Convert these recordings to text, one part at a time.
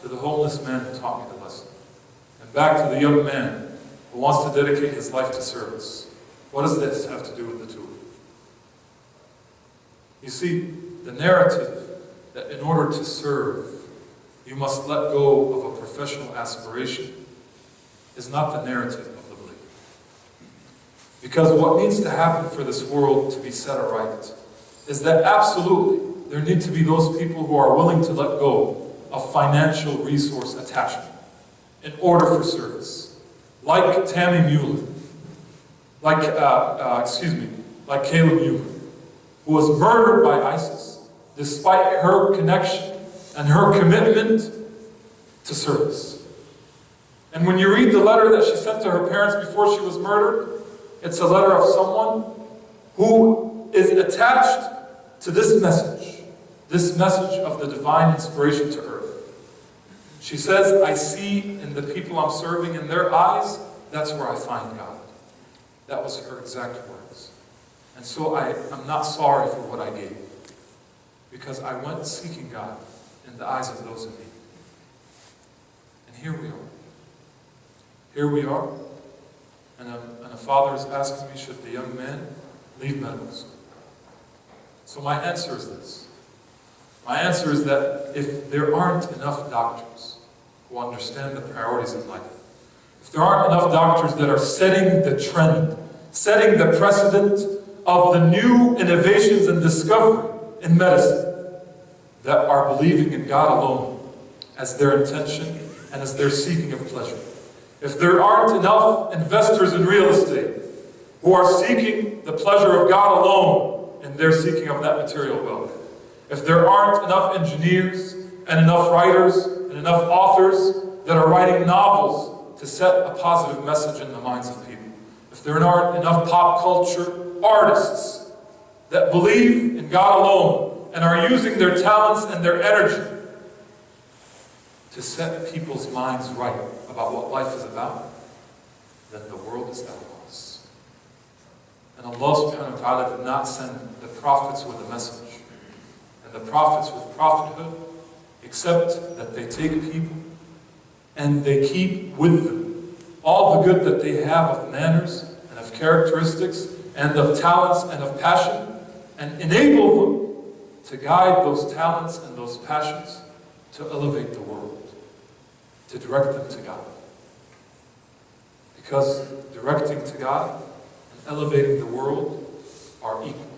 to the homeless man who taught me the lesson. And back to the young man who wants to dedicate his life to service. What does this have to do with the two? You see, the narrative that in order to serve, you must let go of a professional aspiration is not the narrative of the believer. Because what needs to happen for this world to be set aright is that absolutely there need to be those people who are willing to let go of financial resource attachment in order for service. Like Tammy Mueller, like Caleb Mueller, who was murdered by ISIS despite her connection and her commitment to service. And when you read the letter that she sent to her parents before she was murdered, it's a letter of someone who is attached to this message of the divine inspiration to earth. She says, I see in the people I'm serving, in their eyes, that's where I find God. That was her exact words. And so I'm not sorry for what I gave, because I went seeking God in the eyes of those in need. And here we are. Here we are, and a father is asking me, should the young man leave medical school? So my answer is this. My answer is that if there aren't enough doctors who understand the priorities in life, if there aren't enough doctors that are setting the trend, setting the precedent of the new innovations and discovery in medicine, that are believing in God alone as their intention and as their seeking of pleasure, if there aren't enough investors in real estate who are seeking the pleasure of God alone in their seeking of that material wealth, if there aren't enough engineers and enough writers and enough authors that are writing novels to set a positive message in the minds of people, if there aren't enough pop culture artists that believe in God alone and are using their talents and their energy to set people's minds right about what life is about, then the world is at a loss. And Allah subhanahu wa ta'ala did not send the prophets with a message and the prophets with prophethood, except that they take people and they keep with them all the good that they have of manners and of characteristics and of talents and of passion, and enable them to guide those talents and those passions to elevate the world, to direct them to God. Because directing to God and elevating the world are equal.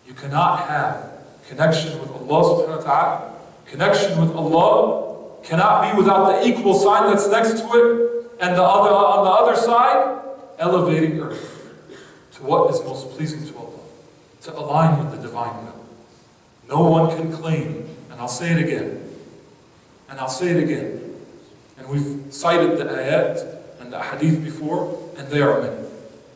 You cannot have connection with Allah subhanahu wa ta'ala. Connection with Allah cannot be without the equal sign that's next to it, and on the other side, elevating earth to what is most pleasing to Allah, to align with the divine will. No one can claim, and I'll say it again, and I'll say it again, and we've cited the ayat and the hadith before, and they are many.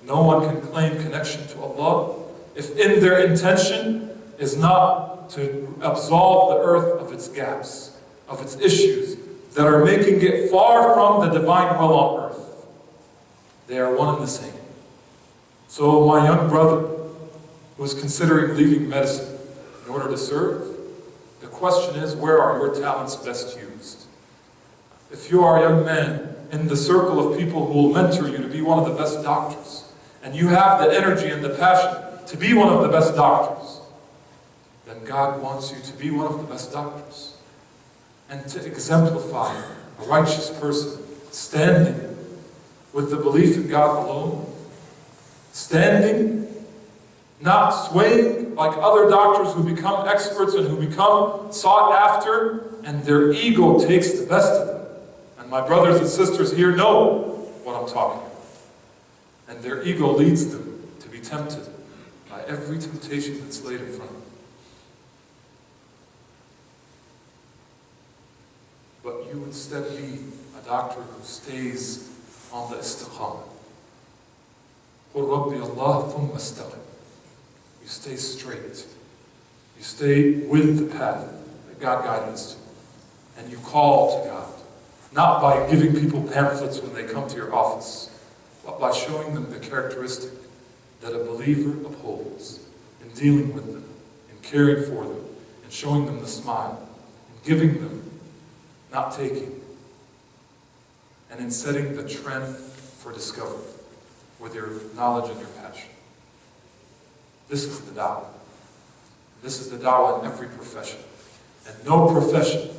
No one can claim connection to Allah if in their intention is not to absolve the earth of its gaps, of its issues that are making it far from the divine will on earth. They are one and the same. So my young brother who is considering leaving medicine in order to serve, the question is, where are your talents best used? If you are a young man in the circle of people who will mentor you to be one of the best doctors, and you have the energy and the passion to be one of the best doctors, then God wants you to be one of the best doctors and to exemplify a righteous person standing with the belief in God alone, standing, not swaying like other doctors who become experts and who become sought after, and their ego takes the best of them. And my brothers and sisters here know what I'm talking about. And their ego leads them to be tempted by every temptation that's laid in front of them. But you instead be a doctor who stays on the istiqamah. قُلْ رَبِّيَ اللَّهُ ثُمَّ اسْتَقِمْ. You stay straight. You stay with the path that God guided us to. And you call to God. Not by giving people pamphlets when they come to your office, but by showing them the characteristic that a believer upholds in dealing with them, in caring for them, in showing them the smile, in giving them not taking, and in setting the trend for discovery with your knowledge and your passion. This is the da'wah. This is the da'wah in every profession. And no profession,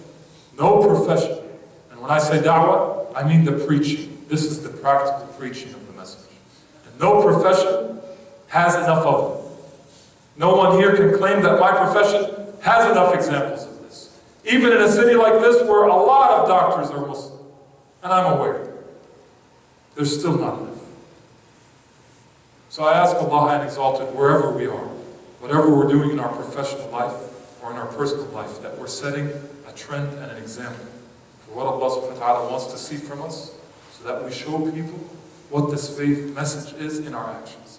and when I say da'wah, I mean the preaching. This is the practical preaching of the message. And no profession has enough of it. No one here can claim that my profession has enough examples of this. Even in a city like this where a lot of doctors are Muslim, and I'm aware, there's still not enough. So I ask Allah High and Exalted, wherever we are, whatever we're doing in our professional life or in our personal life, that we're setting a trend and an example for what Allah subhanahu wa ta'ala wants to see from us, so that we show people what this faith message is in our actions.